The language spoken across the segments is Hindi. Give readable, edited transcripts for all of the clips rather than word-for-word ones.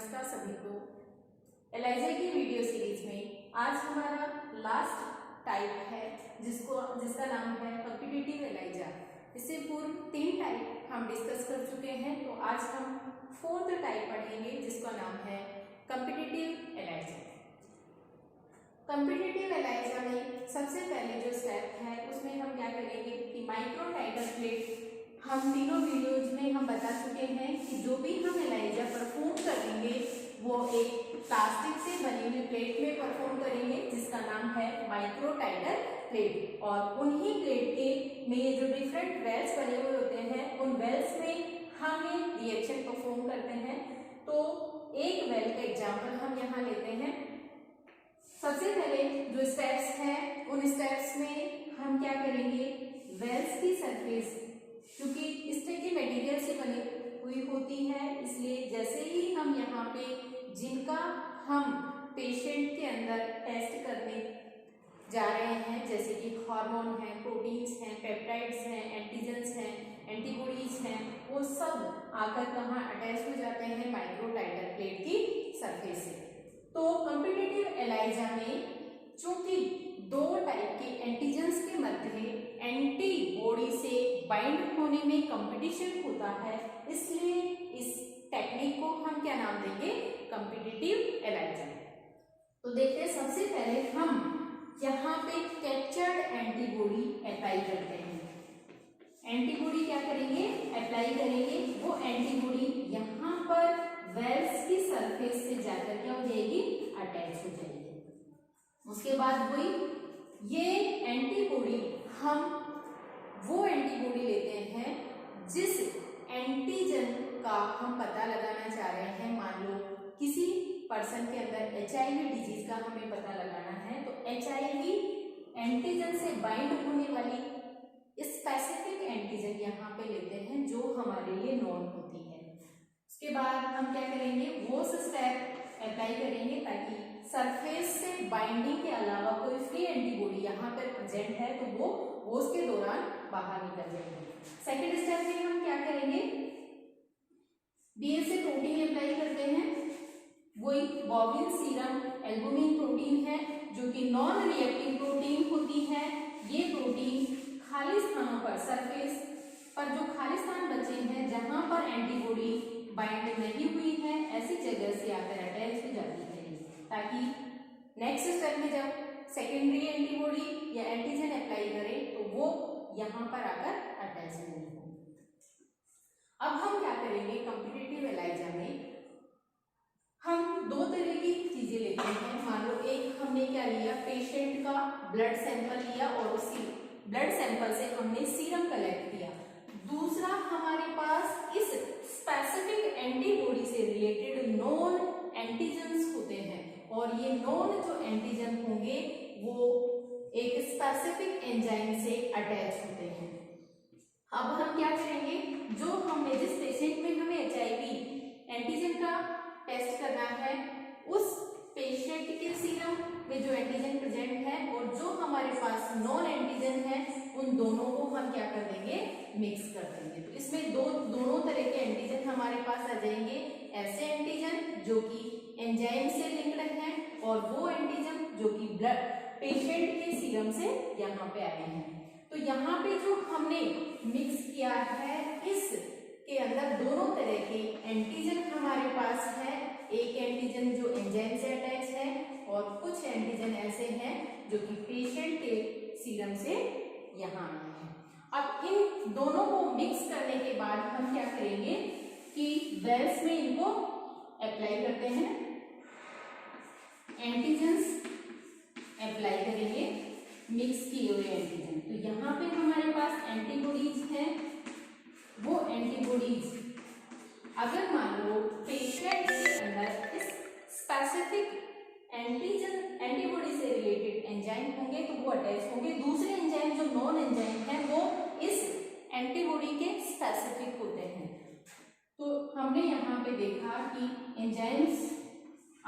नमस्कार सभी को। एलाइजा की वीडियो सीरीज में आज हमारा लास्ट टाइप है जिसका नाम है कॉम्पिटिटिव एलाइजा। इससे पूर्व 3 टाइप हम डिस्कस कर चुके हैं, तो आज हम 4th टाइप पढ़ेंगे जिसका नाम है कॉम्पिटिटिव एलाइजा। कॉम्पिटिटिव एलाइजा में सबसे पहले जो स्टेप है उसमें हम क्या करेंगे कि माइक्रो टाइगर प्लेट, हम तीनों वीडियोज में हम बता चुके हैं कि जो भी हम एलाइजा परफॉर्म करेंगे वो एक प्लास्टिक से बनी हुई प्लेट में परफॉर्म करेंगे जिसका नाम है माइक्रो टाइगर प्लेट। और उन्हीं प्लेट के में जो डिफरेंट वेल्स बने हुए होते हैं उन वेल्स में हम ये रिएक्शन परफॉर्म करते हैं। तो एक वेल का एग्जाम्पल हम यहाँ लेते हैं। सबसे पहले जो स्टेप्स हैं उन स्टेप्स में हम क्या करेंगे, वेल्स की सरफेस क्योंकि इस तरह की मटेरियल से बनी हुई होती है, इसलिए जैसे ही हम यहाँ पे जिनका हम पेशेंट के अंदर टेस्ट करने जा रहे हैं, जैसे कि हार्मोन हैं, प्रोटीन्स हैं, पेप्टाइड्स हैं, एंटीजेंस हैं, एंटीबॉडीज हैं, वो सब आकर कहाँ अटैच हो जाते हैं, माइक्रो टाइगर प्लेट की सरफेस से। तो कॉम्पिटिटिव एलाइजा में चूंकि 2 टाइप के एंटीजेंस के मध्य एंटीबॉडी से बाइंड होने में कंपटीशन होता है, इसलिए इस टेक्निक को हम क्या नाम देंगे, कॉम्पिटिटिव एलाइजा। तो देखते हैं, सबसे पहले हम यहाँ पे कैप्चर्ड एंटीबॉडी अप्लाई करते हैं। एंटीबॉडी क्या करेंगे, अप्लाई करेंगे। वो एंटीबॉडी यहाँ पर वेल्स की सरफेस से जाकर क्या हो जाएगी, अटैच हो जाएगी। उसके बाद वही ये एंटीबॉडी हम वो एंटीबॉडी लेते हैं जिस एंटीजन का हम पता लगाना चाह रहे हैं। मान लो किसी पर्सन के अंदर HIV डिजीज का हमें पता लगाना है, तो HIV एंटीजन से बाइंड होने वाली स्पेसिफिक एंटीजन यहाँ पे लेते हैं जो हमारे लिए नॉन होती है। उसके बाद हम क्या करेंगे, वो स्टेप अप्लाई करेंगे ताकि सरफेस से बाइंडिंग के अलावा कोई फ्री एंटीबॉडी यहाँ पर प्रेजेंट है तो वो उसके दौरान बाहर निकल जाएंगे। सेकेंड स्टेप में हम क्या करेंगे, BSA प्रोटीन अप्लाई करते हैं। वही बॉबिन सीरम एल्बुमिन प्रोटीन है जो कि नॉन रिएक्टिव प्रोटीन होती है। ये प्रोटीन खाली स्थानों पर, सरफेस पर जो खाली स्थान बचे हैं जहां पर एंटीबॉडी बाइंड नहीं हुई है, ऐसी जगह से आकर अटैच हो जाती है ताकि नेक्स्ट स्टेप में जब सेकेंडरी एंटीबॉडी या एंटीजन अप्लाई करें तो वो यहाँ पर आकर अटैच नहीं हो। अब हम क्या करेंगे, कॉम्पिटिटिव एलाइजा में हम 2 तरह की चीजें लेते हैं। मान लो एक हमने क्या लिया, पेशेंट का ब्लड सैंपल लिया और उसी ब्लड सैंपल से हमने सीरम कलेक्ट किया। दूसरा हमारे पास इस स्पेसिफिक एंटीबॉडी से रिलेटेड नॉन एंटीजेंस होते हैं और ये नॉन जो एंटीजन होंगे वो एक स्पेसिफिक एंजाइम से अटैच होते हैं। अब हम क्या करेंगे, जो हमने जिस पेशेंट में हमें HIV एंटीजन का टेस्ट करना है उस पेशेंट के सीरम में जो एंटीजन प्रेजेंट है और जो हमारे पास नॉन एंटीजन है उन दोनों को हम क्या कर देंगे, मिक्स कर देंगे। तो इसमें दोनों तरह के एंटीजन हमारे पास आ जाएंगे। ऐसे एंटीजन जो कि एंजाइम से लिंक्ड हैं और वो एंटीजन जो कि ब्लड पेशेंट के सीरम से यहाँ पे आए हैं। तो यहाँ पे जो हमने मिक्स किया है इसके अंदर दोनों तरह के एंटीजन हमारे पास है। एक एंटीजन जो एंजाइम से अटैच है और कुछ एंटीजन ऐसे हैं जो कि पेशेंट के सीरम से यहाँ आए हैं। अब इन दोनों को मिक्स करने के बाद हम क्या करेंगे कि वेल्स में इनको अप्लाई करते हैं, एंटीजेंस अप्लाई करेंगे, मिक्स किए हुए एंटीजन। तो यहाँ पे हमारे पास एंटीबॉडीज हैं। वो एंटीबॉडीज अगर मान लो पेशेंट के अंदर इस स्पेसिफिक एंटीबॉडी से रिलेटेड एंजाइम होंगे तो वो अटैच होंगे। दूसरे एंजाइम जो नॉन एंजाइम है वो इस एंटीबॉडी के स्पेसिफिक होते हैं। तो हमने यहाँ पे देखा कि एंजाइम्स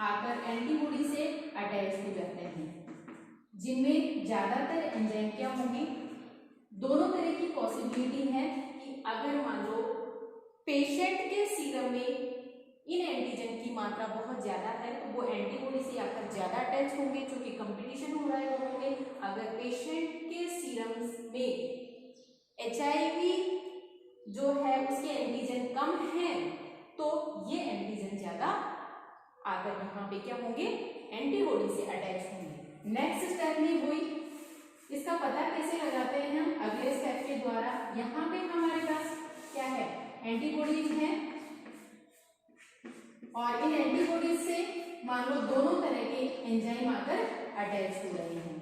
आकर एंटीबॉडी से अटैच हो जाते हैं, जिनमें ज्यादातर एंजाइम क्या होंगे, दोनों तरह की पॉसिबिलिटी है कि अगर मान लो पेशेंट के सीरम में इन एंटीजन की मात्रा बहुत ज्यादा है तो वो एंटीबॉडी से आकर ज्यादा अटैच होंगे, क्योंकि कंपटीशन हो रहा है दोनों में। अगर पेशेंट के सीरम में HIV जो है उसके एंटीजन कम है तो ये एंटीजन ज्यादा आकर यहाँ पे क्या होंगे, एंटीबॉडी से अटैच होंगे। नेक्स्ट स्टेप में हुई, इसका पता कैसे लगाते हैं हम, अगले स्टेप के द्वारा। यहाँ पे हमारे पास क्या है, एंटीबॉडीज हैं और इन एंटीबॉडीज से मान लो दोनों तरह के एंजाइम आकर अटैच हो रहे हैं,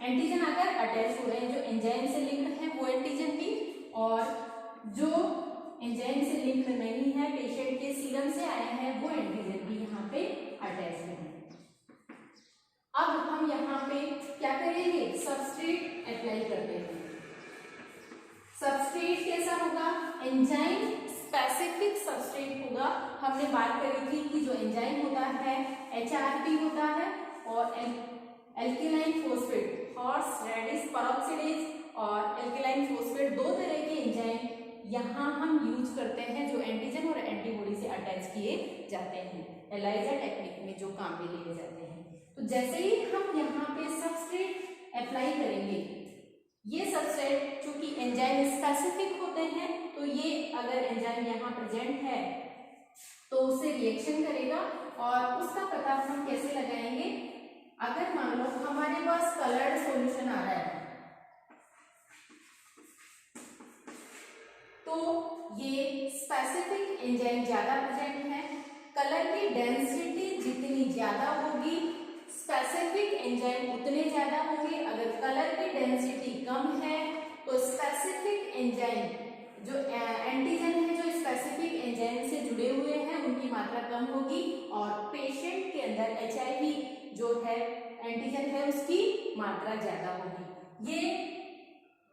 एंटीजन आकर अटैच हो रहे हैं। जो एंजाइम से लिंक्ड है वो एंटीजन भी, और जो एंजाइम से लिंक्ड नहीं है, पेशेंट के सीरम से आए हैं, वो एंटीजन भी यहाँ पे अटैच है। अब हम यहाँ पे क्या करेंगे, सबस्ट्रेट अप्लाई करते हैं। सबस्ट्रेट कैसा होगा, एंजाइम स्पेसिफिक सबस्ट्रेट होगा। हमने बात करी थी कि जो एंजाइम होता है HRP होता है और एल्केलाइन फोस्फेट, हॉर्स रेडिस पेरोक्सिडेज और एल्केलाइन फोस्फेट, दो तरह के एंजाइम यहाँ हम यूज करते हैं जो एंटीजन और एंटीबॉडी से अटैच किए जाते हैं, एलाइजा टेक्निक में जो काम में लिए जाते हैं। तो जैसे ही हम यहाँ पे सबस्ट्रेट अप्लाई करेंगे, ये सबस्ट्रेट चूंकि एंजाइम स्पेसिफिक होते हैं तो ये अगर एंजाइम यहाँ प्रेजेंट है तो उससे रिएक्शन करेगा। और उसका पता हम कैसे लगाएंगे, अगर मान लो हमारे पास कलर्ड सॉल्यूशन आ रहा है तो ये स्पेसिफिक एंजाइम ज्यादा प्रेजेंट है, कलर की डेंसिटी जितनी ज्यादा होगी स्पेसिफिक एंजाइम उतने ज्यादा होंगे। अगर कलर की डेंसिटी कम है तो स्पेसिफिक एंजाइम जो एंटीजन है जो स्पेसिफिक एंजाइम से जुड़े हुए हैं उनकी मात्रा कम होगी, और पेशेंट के अंदर HIV जो है एंटीजन है उसकी मात्रा ज्यादा होगी। ये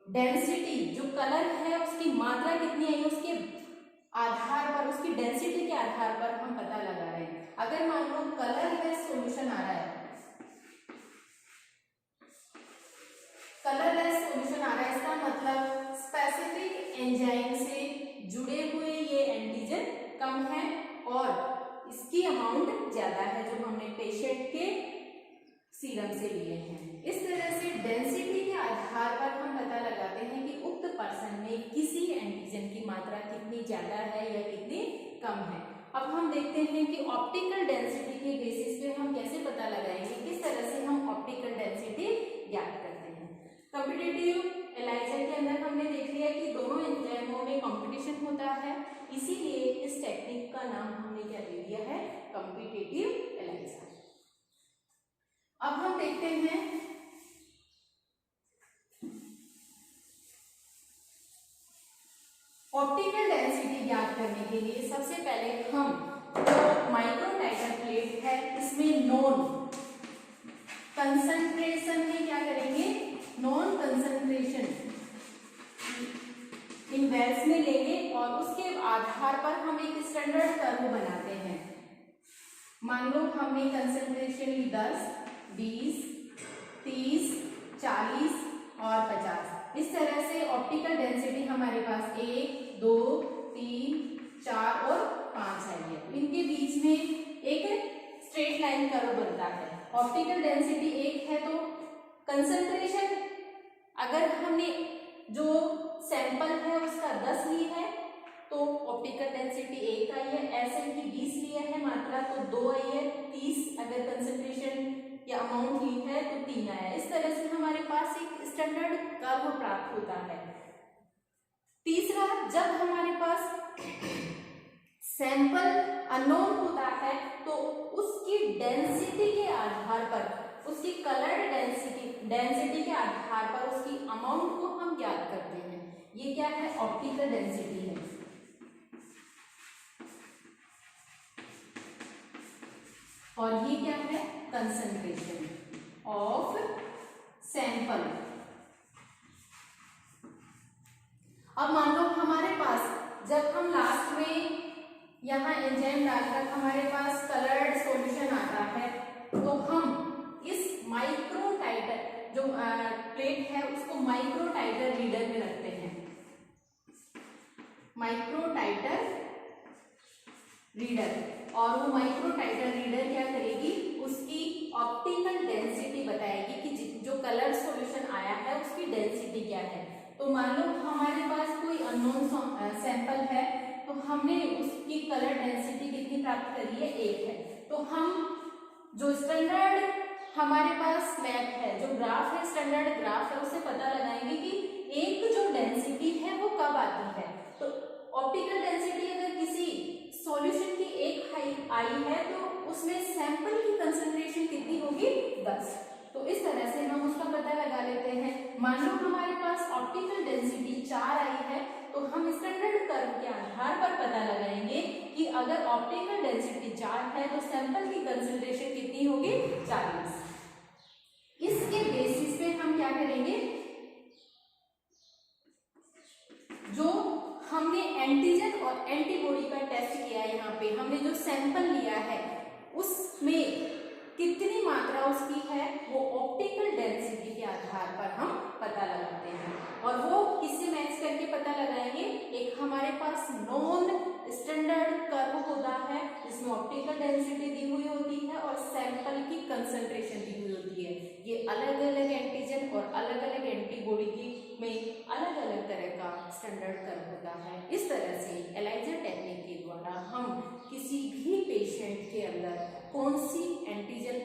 डेंसिटी जो कलर है उसकी मात्रा कितनी आई उसके आधार पर, उसकी डेंसिटी के आधार पर हम पता लगा रहे हैं। अगर मान लो कलरलेस सॉल्यूशन आ रहा है, कलरलेस सॉल्यूशन आ रहा है, इसका मतलब स्पेसिफिक एंजाइम से जुड़े हुए ये एंटीजन कम है और इसकी अमाउंट ज्यादा है जो हमने पेशेंट के सीरम से लिए हैं। इस तरह से डेंसिटी के आधार पर हम पता लगाते हैं कि उक्त पर्सन में किसी एंटीजन की मात्रा कितनी ज्यादा है या कितनी कम है। अब हम देखते हैं कि ऑप्टिकल डेंसिटी के बेसिस पे हम कैसे पता लगाएंगे, किस तरह से हम ऑप्टिकल डेंसिटी ज्ञात करते हैं। कॉम्पिटिटिव एलाइजा के अंदर हमने देख लिया कि दोनों एंजाइमों में कंपटीशन होता है, इसीलिए इस टेक्निक का नाम हमने क्या दे दिया है, कॉम्पिटिटिव एलाइजा। अब हम देखते हैं ऑप्टिकल डेंसिटी ज्ञात करने के लिए सबसे पहले हम जो माइक्रोटाइटर प्लेट है इसमें नॉन कंसंट्रेशन में क्या करेंगे, नॉन कंसंट्रेशन इनवर्स में लेंगे और उसके आधार पर हम एक स्टैंडर्ड कर्व बनाते हैं। मान लो हमने कंसंट्रेशन ली 10, 20, 30, 40 और 50। इस तरह से ऑप्टिकल डेंसिटी हमारे पास 1, 2, 3, 4 और 5 आई है। इनके बीच में एक स्ट्रेट लाइन कर्व बनता है। ऑप्टिकल डेंसिटी 1 है तो कंसंट्रेशन अगर हमने जो सैंपल है उसका 10 ली है तो ऑप्टिकल डेंसिटी 1 आई है। ऐसे ही 20 लिया है मात्रा तो 2 आई है। 30 अगर कंसंट्रेशन या अमाउंट ली है तो 3 आया। इस तरह से हमारे पास एक स्टैंडर्ड कर्व प्राप्त होता है। तीसरा, जब हमारे पास सैंपल अननोन होता है तो उसकी डेंसिटी के आधार पर, उसकी कलर डेंसिटी के आधार पर उसकी अमाउंट को हम ज्ञात करते हैं। ये क्या है, ऑप्टिकल डेंसिटी है। और ये क्या है, कंसंट्रेशन ऑफ सैंपल। अब मान लो हमारे पास जब हम लास्ट में यहाँ एंजाइम डालकर हमारे पास कलर्ड सॉल्यूशन आता है तो हम इस माइक्रोटाइटर जो प्लेट है उसको माइक्रोटाइटर रीडर में रखते हैं। माइक्रोटाइटर रीडर, और वो माइक्रो टाइटर रीडर क्या करेगी, उसकी ऑप्टिकल डेंसिटी बताएगी कि जो कलर सॉल्यूशन आया है उसकी डेंसिटी क्या है। तो मान लो हमारे पास कोई अननोन सैंपल है, तो हमने उसकी कलर डेंसिटी कितनी प्राप्त करी है, 1 है। तो हम जो स्टैंडर्ड हमारे पास मैप है, जो ग्राफ है, स्टैंडर्ड ग्राफ है, उससे पता लगाएंगे कि एक जो डेंसिटी है वो कब आती है। तो ऑप्टिकल डेंसिटी अगर किसी सॉल्यूशन की 1 आई है तो उसमें सैंपल की कंसंट्रेशन कितनी होगी, 10। तो इस तरह से हम उसका पता लगा लेते हैं। मान लो हमारे पास ऑप्टिकल डेंसिटी 4 आई है, तो हम स्टैंडर्ड कर्व के आधार पर पता लगाएंगे कि अगर ऑप्टिकल डेंसिटी 4 है तो सैंपल की कंसंट्रेशन कितनी होगी, 40। इसके बेसिस पे हम क्या करेंगे, जो हमने एंटीजन और एंटीबॉडी का टेस्ट किया है, यहाँ पे हमने जो सैंपल लिया है उसमें कितनी मात्रा उसकी है, वो ऑप्टिकल डेंसिटी के आधार पर हम पता लगाते हैं। और वो किससे मैच करके पता लगाएंगे, एक हमारे पास नॉन स्टैंडर्ड कर्व होता है जिसमें ऑप्टिकल डेंसिटी दी हुई होती है और सैंपल की कंसंट्रेशन दी हुई होती है। ये अलग अलग एंटीजन और अलग अलग एंटीबॉडी की में अलग अलग तरह का स्टैंडर्ड कर्व होता है। इस तरह से एलाइजा टेक्निक के द्वारा हम किसी भी पेशेंट के अंदर कौन सी एंटीजन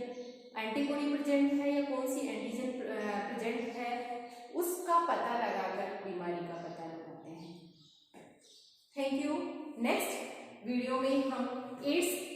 एंटीबॉडी प्रेजेंट है या कौन सी एंटीजन प्रेजेंट है उसका पता लगाकर बीमारी का पता लगाते हैं। Thank you. नेक्स्ट वीडियो में हम एड्स